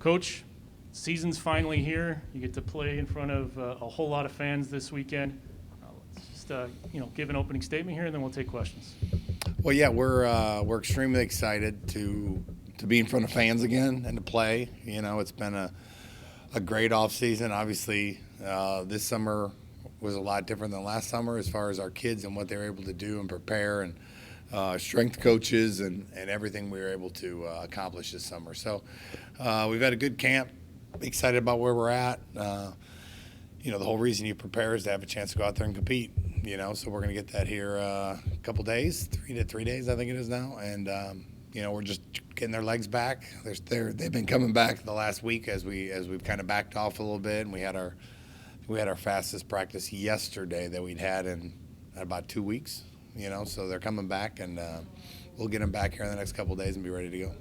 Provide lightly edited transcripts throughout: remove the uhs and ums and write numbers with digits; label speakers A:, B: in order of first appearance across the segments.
A: Coach, season's finally here. You get to play in front of a whole lot of fans this weekend. Let's just give an opening statement here, and then we'll take questions.
B: Well, yeah, we're extremely excited to be in front of fans again and to play. It's been a great off season. Obviously, this summer was a lot different than last summer as far as our kids and what they were able to do and prepare, and strength coaches and everything we were able to accomplish this summer. So we've had a good camp. Excited about where we're at. The whole reason you prepare is to have a chance to go out there and compete. So we're going to get that here a couple days, 3 days I think it is now, and we're just getting their legs back. They've been coming back the last week as we've kind of backed off a little bit, and we had our fastest practice yesterday that we'd had in about 2 weeks. So they're coming back, and we'll get them back here in the next couple days and be ready to go.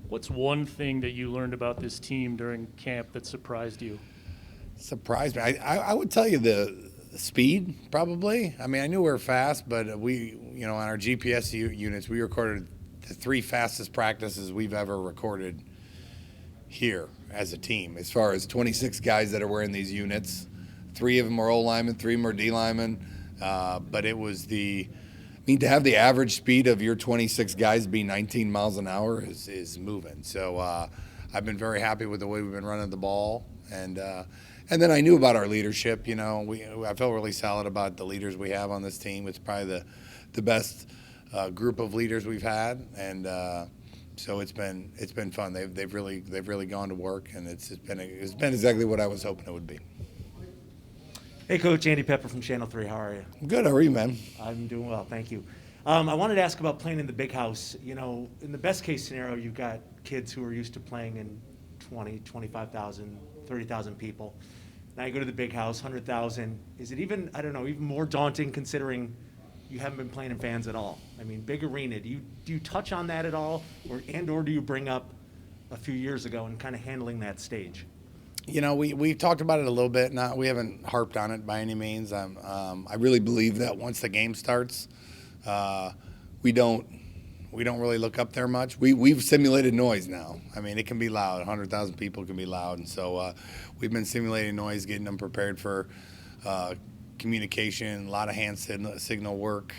A: What's one thing that you learned about this team during camp that surprised you?
B: Surprised me. I would tell you the speed, probably. I mean, I knew we were fast, but we, on our GPS units, we recorded the 3 fastest practices we've ever recorded here as a team. As far as 26 guys that are wearing these units, 3 of them are O linemen, 3 of them are D linemen. But it was to have the average speed of your 26 guys be 19 miles an hour is moving. So I've been very happy with the way we've been running the ball. And then I knew about our leadership. I felt really solid about the leaders we have on this team. It's probably the best group of leaders we've had, and so it's been fun. They've really gone to work, and it's been exactly what I was hoping it would be.
C: Hey, Coach, Andy Pepper from Channel 3. How are you?
B: Good. How are you, man?
C: I'm doing well, thank you. I wanted to ask about playing in the big house. In the best case scenario, you've got kids who are used to playing in 20, 25,000, 30,000 people. Now you go to the big house, 100,000. Is it even more daunting considering you haven't been playing in fans at all? I mean, big arena. Do you touch on that at all, or do you bring up a few years ago and kind of handling that stage?
B: We've talked about it a little bit. We haven't harped on it by any means. I really believe that once the game starts, we don't really look up there much. We've simulated noise now. I mean, it can be loud. 100,000 people can be loud, and so we've been simulating noise, getting them prepared for communication, a lot of hand signal work.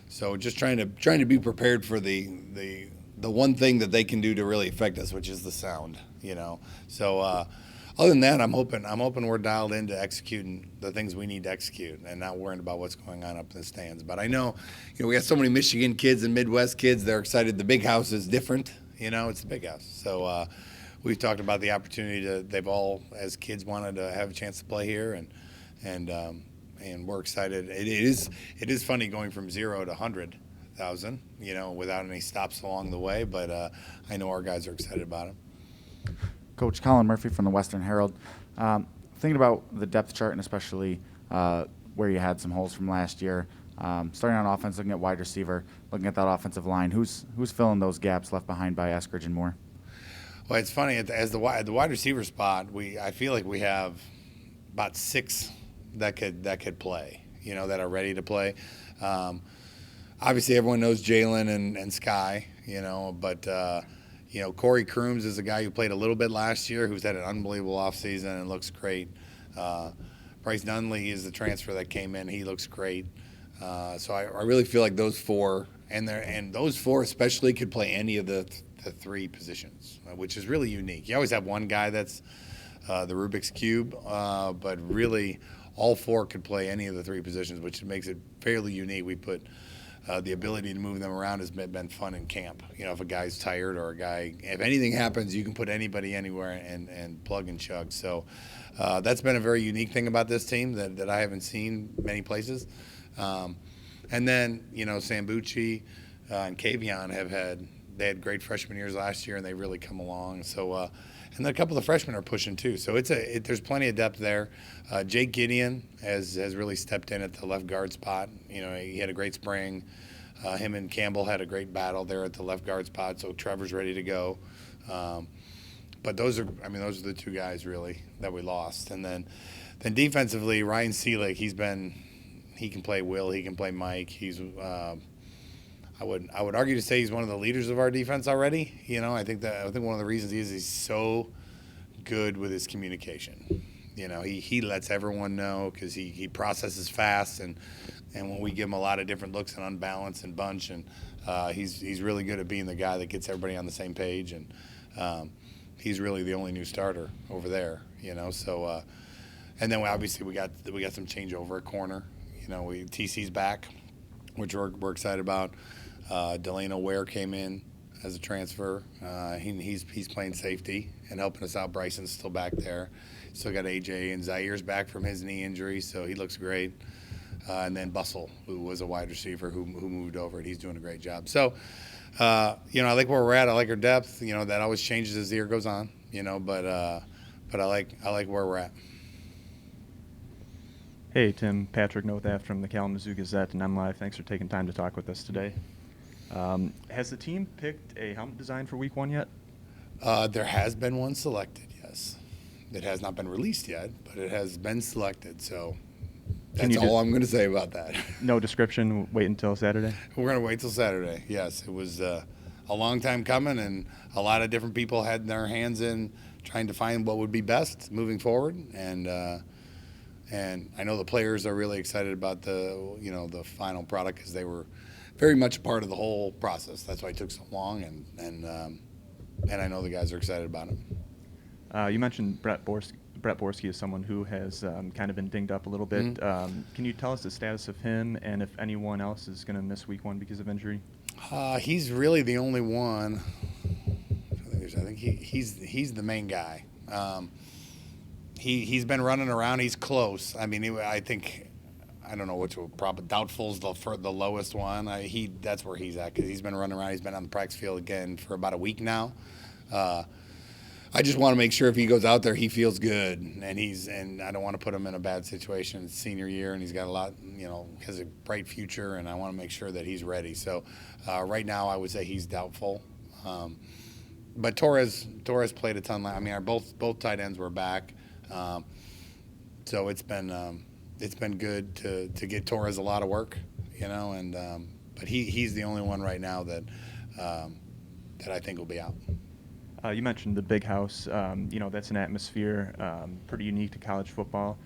B: So just trying to be prepared for the one thing that they can do to really affect us, which is the sound. So other than that, I'm hoping we're dialed into executing the things we need to execute and not worrying about what's going on up in the stands. But I know, we got so many Michigan kids and Midwest kids. They're excited. The big house is different. It's the big house. So we've talked about the opportunity they've all, as kids, wanted to have a chance to play here, and we're excited. It is funny going from 0 to 100,000, without any stops along the way. But I know our guys are excited about it.
D: Coach Colin Murphy from the Western Herald. Thinking about the depth chart and especially where you had some holes from last year, starting on offense, looking at wide receiver, looking at that offensive line, who's filling those gaps left behind by Eskridge and Moore?
B: Well, it's funny, at the wide receiver spot, I feel like we have about 6 that could play, that are ready to play. Obviously, everyone knows Jalen and Sky, but Corey Crooms is a guy who played a little bit last year, who's had an unbelievable offseason and looks great. Bryce Nunley is the transfer that came in. He looks great. So I really feel like those 4, and those 4 especially could play any of the 3 positions, which is really unique. You always have one guy that's the Rubik's Cube, but really all 4 could play any of the 3 positions, which makes it fairly unique. We put the ability to move them around has been fun in camp. If a guy's tired or if anything happens, you can put anybody anywhere and plug and chug. So that's been a very unique thing about this team that I haven't seen many places. And then, Sambucci and Kavion they had great freshman years last year, and they really come along. So, and then a couple of the freshmen are pushing too. So there's plenty of depth there. Jake Gideon has really stepped in at the left guard spot. He had a great spring. Him and Campbell had a great battle there at the left guard spot. So Trevor's ready to go. But those are the 2 guys really that we lost. And then defensively, Ryan Seelig, he can play Will, he can play Mike. He's I would argue to say he's one of the leaders of our defense already. I think one of the reasons he's so good with his communication. He lets everyone know because he processes fast, and when we give him a lot of different looks and unbalance and bunch, and he's really good at being the guy that gets everybody on the same page, and he's really the only new starter over there. So and then obviously we got some changeover at corner. TC's back, which we're excited about. Delano Ware came in as a transfer. He's playing safety and helping us out. Bryson's still back there. Still got AJ, and Zaire's back from his knee injury, so he looks great. And then Bustle, who was a wide receiver who moved over, and he's doing a great job. So, I like where we're at. I like our depth. That always changes as the year goes on. But I like where we're at.
E: Hey, Tim. Patrick Nothaft from the Kalamazoo Gazette and I'm Live. Thanks for taking time to talk with us today. Has the team picked a helmet design for Week 1 yet?
B: There has been one selected, yes. It has not been released yet, but it has been selected. So that's all I'm going to say about that.
E: No description. Wait until Saturday?
B: We're going to wait till Saturday, yes. It was a long time coming, and a lot of different people had their hands in trying to find what would be best moving forward. And I know the players are really excited about the final product because they were very much a part of the whole process. That's why it took so long, and I know the guys are excited about it.
E: You mentioned Brett Borski is someone who has kind of been dinged up a little bit.
B: Mm-hmm.
E: Can you tell us the status of him and if anyone else is going to miss Week 1 because of injury?
B: He's really the only one. I think he's the main guy. He's been running around. He's close. I mean, I think. I don't know which one. Probably doubtful's the lowest one. That's where he's at because he's been running around. He's been on the practice field again for about a week now. I just want to make sure if he goes out there, he feels good, and I don't want to put him in a bad situation. It's senior year, and he's got a lot, has a bright future, and I want to make sure that he's ready. So right now, I would say he's doubtful. But Torres played a ton. I mean, both tight ends were back, so it's been good to get Torres a lot of work, but he's the only one right now that I think will be out.
E: You mentioned the big house. That's an atmosphere pretty unique to college football.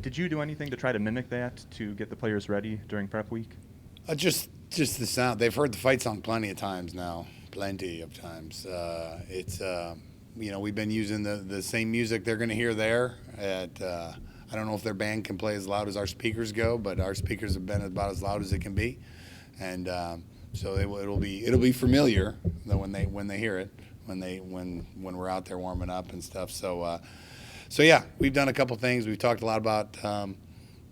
E: Did you do anything to try to mimic that to get the players ready during prep week?
B: Just the sound. They've heard the fight song plenty of times now. We've been using the same music they're going to hear there. I don't know if their band can play as loud as our speakers go, but our speakers have been about as loud as it can be, and so it'll be familiar when they hear it. When we're out there warming up and stuff. So yeah, we've done a couple things. We've talked a lot about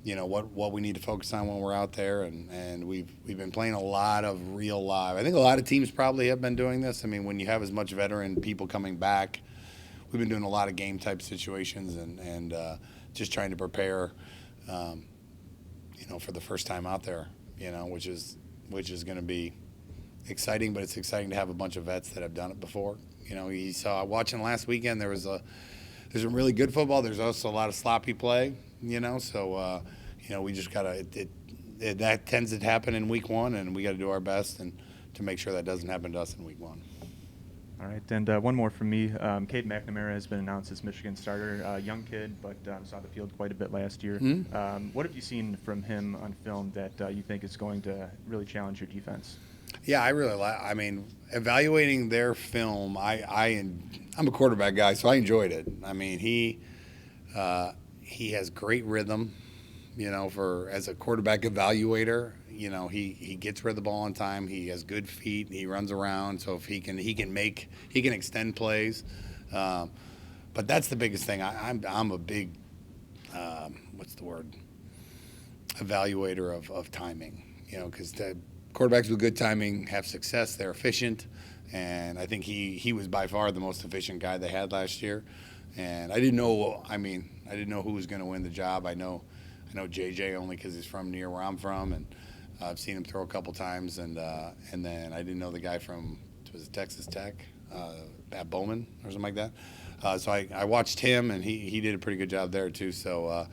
B: what we need to focus on when we're out there, and we've been playing a lot of real live. I think a lot of teams probably have been doing this. I mean, when you have as much veteran people coming back, we've been doing a lot of game type situations and just trying to prepare, for the first time out there, which is going to be exciting, but it's exciting to have a bunch of vets that have done it before. You saw watching last weekend, there's some really good football. There's also a lot of sloppy play, so we just gotta that tends to happen in week 1, and we got to do our best and to make sure that doesn't happen to us in week 1.
E: All right, and one more from me. Cade McNamara has been announced as Michigan starter. Young kid, but saw the field quite a bit last year.
B: Mm-hmm.
E: What have you seen from him on film that you think is going to really challenge your defense?
B: Yeah, I really like. I mean, evaluating their film, I'm a quarterback guy, so I enjoyed it. I mean, he has great rhythm, as a quarterback evaluator. He gets rid of the ball on time. He has good feet. He runs around, so if he can extend plays. But that's the biggest thing. I'm a big evaluator of timing. Because the quarterbacks with good timing have success. They're efficient, and I think he was by far the most efficient guy they had last year. And I didn't know who was going to win the job. I know JJ only because he's from near where I'm from, and I've seen him throw a couple times. And then I didn't know the guy from Texas Tech, Pat Bowman or something like that. So I watched him, and he did a pretty good job there too. So,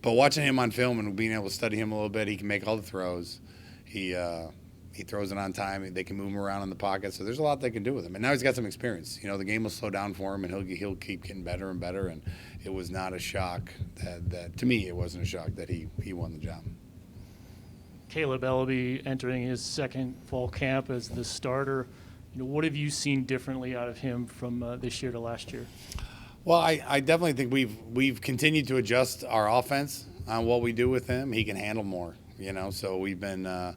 B: but watching him on film and being able to study him a little bit, he can make all the throws. He throws it on time. They can move him around in the pocket. So there's a lot they can do with him. And now he's got some experience. The game will slow down for him, and he'll keep getting better and better. And it was not a shock that to me, it wasn't a shock that he won the job.
A: Caleb Ellerbe entering his second fall camp as the starter. What have you seen differently out of him from this year to last year?
B: Well, I definitely think we've continued to adjust our offense on what we do with him. He can handle more, So we've been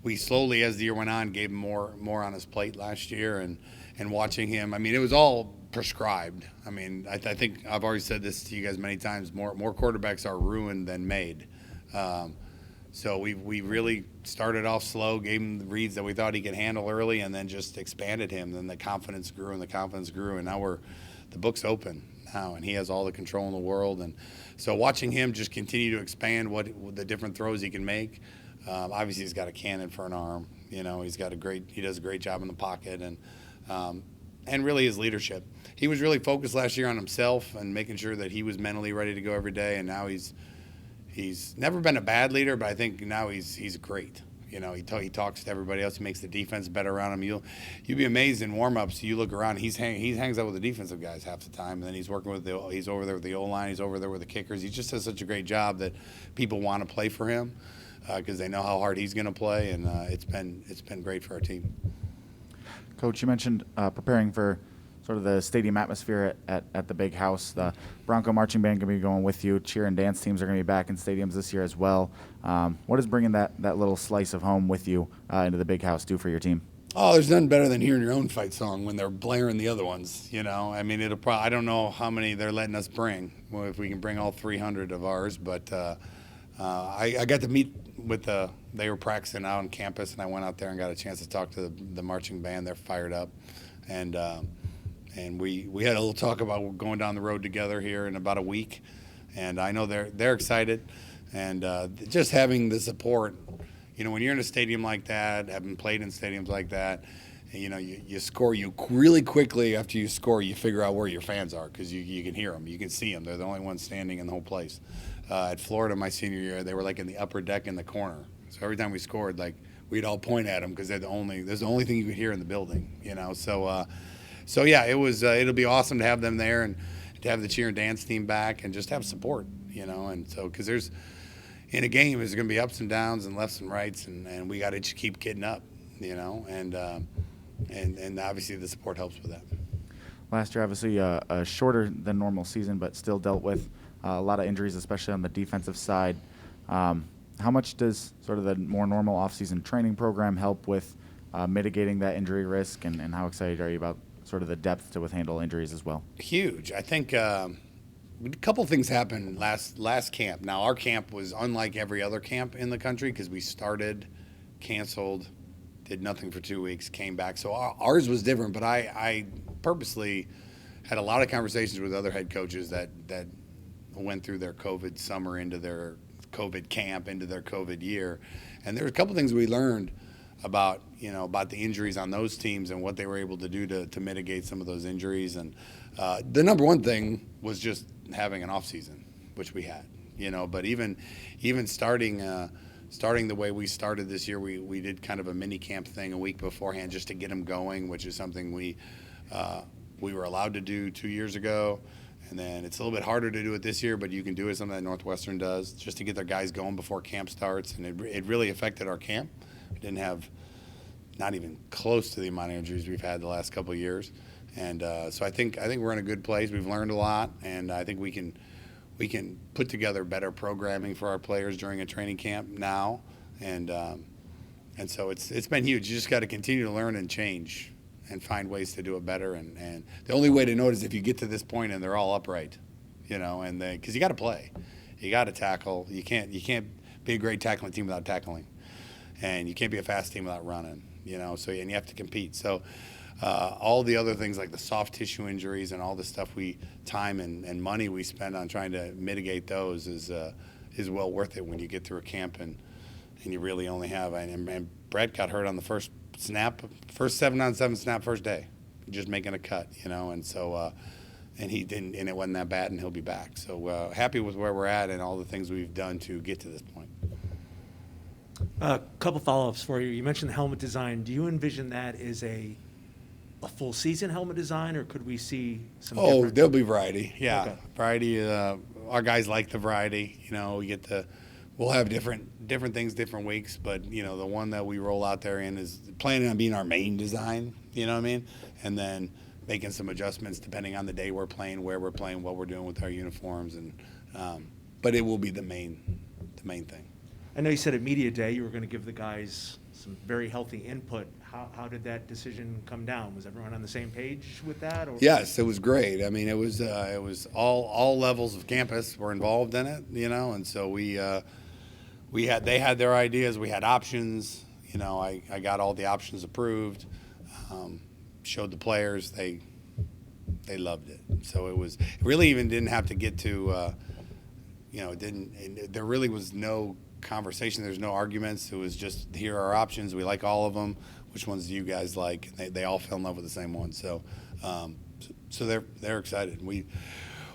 B: we slowly, as the year went on, gave him more on his plate last year, and watching him. I mean, it was all prescribed. I mean, I think I've already said this to you guys many times. More quarterbacks are ruined than made. So we really started off slow, gave him the reads that we thought he could handle early, and then just expanded him. Then the confidence grew, and now the book's open now, and he has all the control in the world. And so watching him just continue to expand what the different throws he can make. Obviously, he's got a cannon for an arm. He does a great job in the pocket, and really his leadership. He was really focused last year on himself and making sure that he was mentally ready to go every day. And now he's never been a bad leader, but I think now he's great. He talks to everybody else. He makes the defense better around him. You'll be amazed in warm-ups. You look around. He hangs out with the defensive guys half the time, and then he's working he's over there with the O-line. He's over there with the kickers. He just does such a great job that people want to play for him because they know how hard he's going to play, and it's been great for our team.
D: Coach, you mentioned preparing for sort of the stadium atmosphere at the Big House. The Bronco marching band going to be going with you. Cheer and dance teams are going to be back in stadiums this year as well. What does bringing that little slice of home with you into the Big House do for your team?
B: Oh, there's nothing better than hearing your own fight song when they're blaring the other ones. I mean, I don't know how many they're letting us bring. Well, if we can bring all 300 of ours, but I got to meet with they were practicing out on campus, and I went out there and got a chance to talk to the marching band. They're fired up, and we had a little talk about going down the road together here in about a week, and I know they're excited, and just having the support. When you're in a stadium like that, having played in stadiums like that, you score. You really quickly after you score, you figure out where your fans are because you can hear them, you can see them. They're the only ones standing in the whole place. At Florida, my senior year, they were like in the upper deck in the corner. So every time we scored, like we'd all point at them because there's the only thing you could hear in the building. So yeah, it was. It'll be awesome to have them there and to have the cheer and dance team back and just have support. And so because there's in a game there's going to be ups and downs and lefts and rights and we got to keep getting up. And obviously the support helps with that.
D: Last year, obviously, a shorter than normal season, but still dealt with a lot of injuries, especially on the defensive side. How much does sort of the more normal off-season training program help with mitigating that injury risk, and how excited are you about sort of the depth to handle injuries as well?
B: Huge. I think a couple things happened last camp. Now, our camp was unlike every other camp in the country because we started, canceled, did nothing for 2 weeks, came back. So ours was different, but I purposely had a lot of conversations with other head coaches that went through their COVID summer into their COVID camp, into their COVID year. And there were a couple things we learned about the injuries on those teams and what they were able to do to mitigate some of those injuries. And the number one thing was just having an off season, which we had, but even starting the way we started this year, we did kind of a mini camp thing a week beforehand just to get them going, which is something we were allowed to do 2 years ago. And then it's a little bit harder to do it this year, but you can do it, something that Northwestern does, just to get their guys going before camp starts. And it really affected our camp. We didn't have not even close to the amount of injuries we've had the last couple of years. And so I think we're in a good place. We've learned a lot, and I think we can put together better programming for our players during a training camp now. And so it's been huge. You just got to continue to learn and change and find ways to do it better. And the only way to know it is if you get to this point and they're all upright, and because you got to play, you got to tackle. You can't be a great tackling team without tackling, and you can't be a fast team without running. So and you have to compete. So all the other things like the soft tissue injuries and all the stuff time and money we spend on trying to mitigate those is well worth it when you get through a camp and you really only have. And Brett got hurt on the first 7-on-7 snap first day, just making a cut, and so and he didn't, and it wasn't that bad, and he'll be back. So happy with where we're at and all the things we've done to get to this point.
C: A couple follow-ups for you. You mentioned the helmet design. Do you envision that as a full season helmet design, or could we see some
B: Oh,
C: different?
B: there'll be variety. Yeah,
C: Okay.
B: variety. Our guys like the variety. We'll have different things, different weeks. But the one that we roll out there in is planning on being our main design. You know what I mean? And then making some adjustments depending on the day we're playing, where we're playing, what we're doing with our uniforms, but it will be the main thing.
C: I know you said at media day you were going to give the guys some very healthy input. How did that decision come down? Was everyone on the same page with that? Or?
B: Yes, it was great. I mean, it was all levels of campus were involved in it, and so they had their ideas, we had options. I got all the options approved. Showed the players, they loved it. So it really even didn't have to get to there really was no conversation. There's no arguments. It was just, here are our options. We like all of them. Which ones do you guys like? And they all fell in love with the same one. So they're excited. We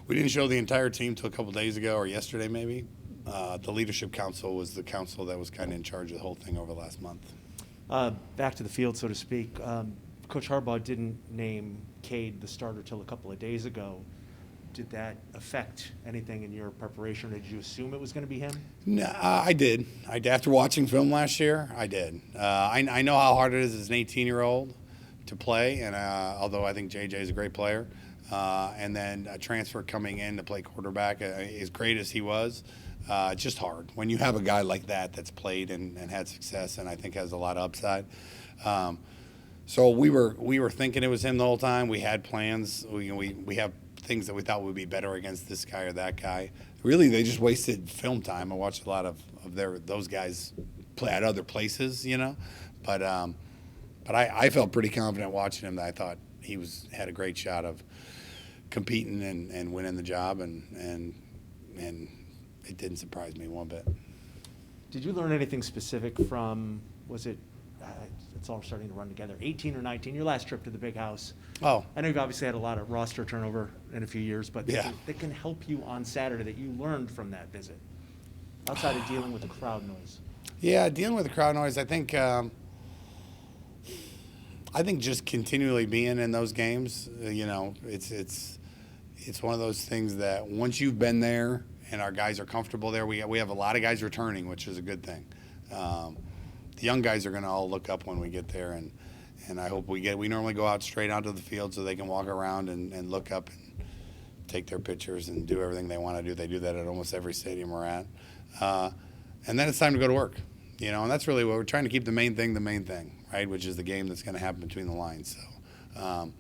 B: didn't show the entire team till a couple days ago, or yesterday maybe. The leadership council was the council that was kind of in charge of the whole thing over the last month.
C: Back to the field, so to speak. Coach Harbaugh didn't name Cade the starter till a couple of days ago. Did that affect anything in your preparation? Did you assume it was going to be him?
B: No, I did. After watching film last year, I did. I know how hard it is as an 18-year-old to play, and although I think JJ is a great player, and then a transfer coming in to play quarterback, as great as he was, it's just hard when you have a guy like that that's played and had success, and I think has a lot of upside. So we were thinking it was him the whole time. We had plans. We have things that we thought would be better against this guy or that guy. Really, they just wasted film time. I watched a lot of those guys play at other places, But I felt pretty confident watching him that I thought he had a great shot of competing and winning the job, and it didn't surprise me one bit.
C: Did you learn anything specific from, was it, it's all starting to run together, 18 or 19, your last trip to the big house?
B: Oh.
C: I know you've obviously had a lot of roster turnover in a few years, but
B: Yeah.
C: that can help you on Saturday that you learned from that visit, outside of dealing with the crowd noise.
B: Yeah, dealing with the crowd noise, I think just continually being in those games, it's one of those things that once you've been there and our guys are comfortable there, we have a lot of guys returning, which is a good thing. The young guys are going to all look up when we get there, and I hope we normally go out straight onto the field so they can walk around and look up and take their pictures and do everything they want to do. They do that at almost every stadium we're at. And then it's time to go to work, and that's really what we're trying to keep the main thing, right, which is the game that's going to happen between the lines. So,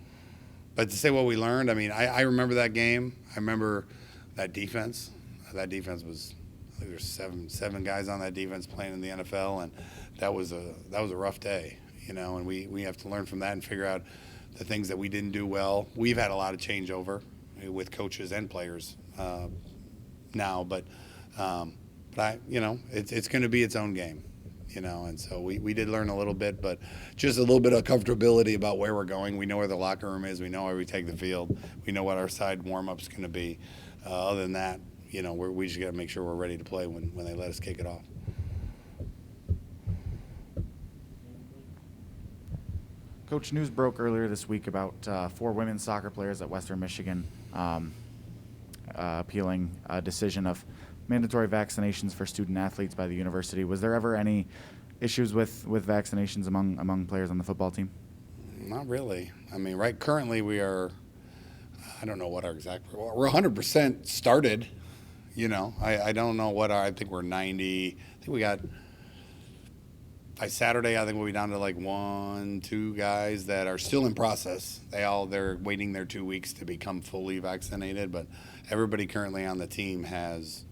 B: but to say what we learned, I mean, I remember that game. I remember that defense. That defense was, I think there's seven guys on that defense playing in the NFL, and that was a rough day, and we have to learn from that and figure out the things that we didn't do well. We've had a lot of changeover with coaches and players now, but it's going to be its own game, and so we did learn a little bit, but just a little bit of comfortability about where we're going. We know where the locker room is. We know where we take the field. We know what our side warm-up's going to be. Other than that, we just got to make sure we're ready to play when they let us kick it off.
D: Coach, news broke earlier this week about 4 women's soccer players at Western Michigan appealing a decision of mandatory vaccinations for student athletes by the university. Was there ever any issues with vaccinations among players on the football team?
B: Not really. I mean, currently we are, I don't know what our exact, we're 100% started. I don't know I think we're 90. I think we got, by Saturday, I think we'll be down to like 1-2 guys that are still in process. They're waiting their 2 weeks to become fully vaccinated, but everybody currently on the team has.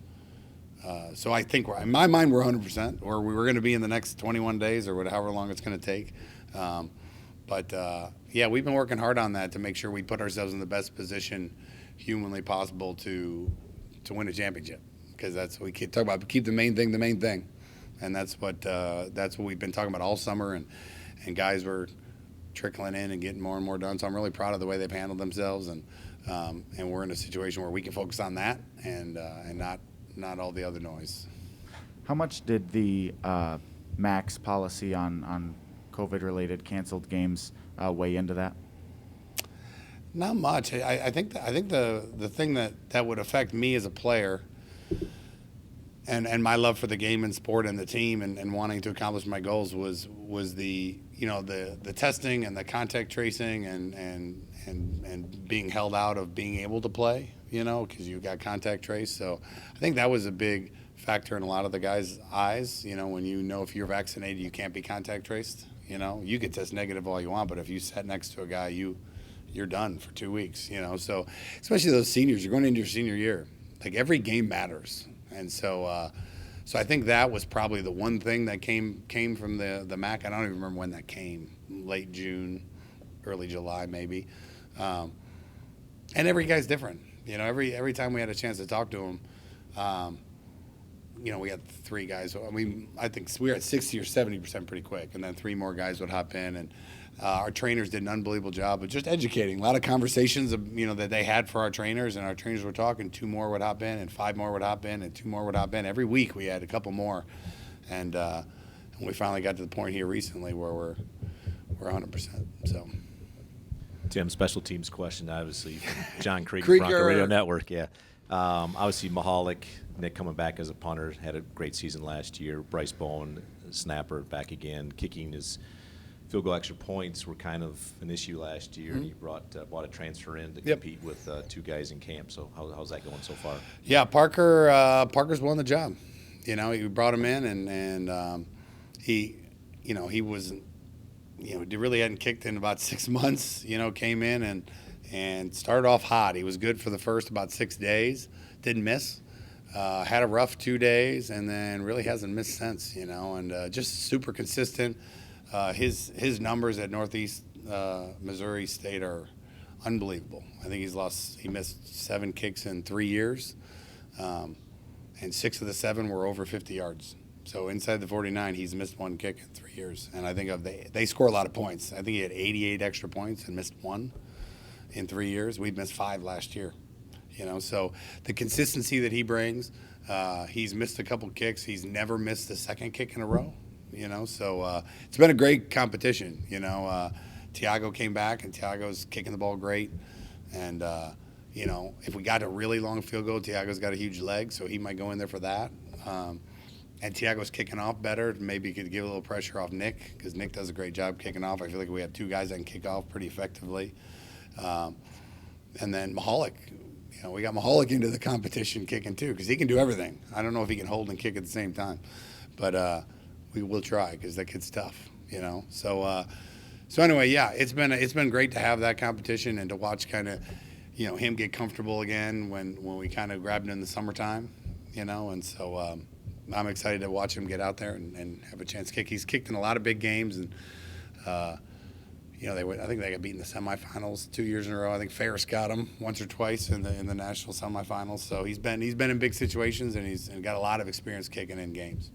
B: So I think in my mind we're 100%, or we were going to be in the next 21 days or however long it's going to take. Yeah, we've been working hard on that to make sure we put ourselves in the best position humanly possible to win a championship, because that's what we keep talking about. Keep the main thing, and that's what we've been talking about all summer. And guys were trickling in and getting more and more done. So I'm really proud of the way they've handled themselves, and we're in a situation where we can focus on that and not all the other noise.
D: How much did the MAC's policy on COVID-related canceled games weigh into that?
B: Not much. I think the thing that would affect me as a player and my love for the game and sport and the team and wanting to accomplish my goals was the the testing and the contact tracing and being held out of being able to play, because you got contact traced. So I think that was a big factor in a lot of the guys' eyes, when if you're vaccinated, you can't be contact traced. You could test negative all you want, but if you sat next to a guy, you're done for 2 weeks, So especially those seniors, you're going into your senior year. Like every game matters. And so I think that was probably the one thing that came from the MAC. I don't even remember when that came, late June, early July maybe. And every guy's different. Every time we had a chance to talk to him, we had 3 guys. I think we were at 60 or 70% pretty quick, and then 3 more guys would hop in. And our trainers did an unbelievable job of just educating. A lot of conversations, that they had for our trainers, and our trainers were talking. 2 more would hop in, and 5 more would hop in, and 2 more would hop in. Every week we had a couple more, and we finally got to the point here recently where we're 100%. So.
F: Tim, special teams question, obviously, from John Krieger,
B: Krieger.
F: Bronco Radio Network. Yeah, obviously Mahalik, Nick coming back as a punter, had a great season last year. Bryce Bowen, snapper, back again, kicking his field goal extra points were kind of an issue last year, and you bought a transfer in to compete with 2 guys in camp. So how's that going so far?
B: Yeah, Parker's won the job. We brought him in, and he was, really hadn't kicked in about 6 months. Came in and started off hot. He was good for the first about 6 days, didn't miss. Had a rough 2 days, and then really hasn't missed since. And just super consistent. His numbers at Northeast Missouri State are unbelievable. I think he missed 7 kicks in 3 years, and 6 of the 7 were over 50 yards. So inside the 49, he's missed 1 kick in 3 years. And I think they score a lot of points. I think he had 88 extra points and missed 1 in 3 years. We'd missed 5 last year. So the consistency that he brings, he's missed a couple kicks. He's never missed a second kick in a row. So it's been a great competition. Tiago came back, and Tiago's kicking the ball great. And, if we got a really long field goal, Tiago's got a huge leg, so he might go in there for that. And Tiago's kicking off better. Maybe could give a little pressure off Nick, because Nick does a great job kicking off. I feel like we have 2 guys that can kick off pretty effectively. And then Mahalik, we got Mahalik into the competition kicking too, because he can do everything. I don't know if he can hold and kick at the same time. But we will try, because that kid's tough, So anyway, yeah, it's been great to have that competition and to watch kind of, him get comfortable again when we kind of grabbed him in the summertime, And so I'm excited to watch him get out there and have a chance to kick. He's kicked in a lot of big games, and I think they got beat in the semifinals 2 years in a row. I think Ferris got him once or twice in the national semifinals. So he's been in big situations, and he's got a lot of experience kicking in games.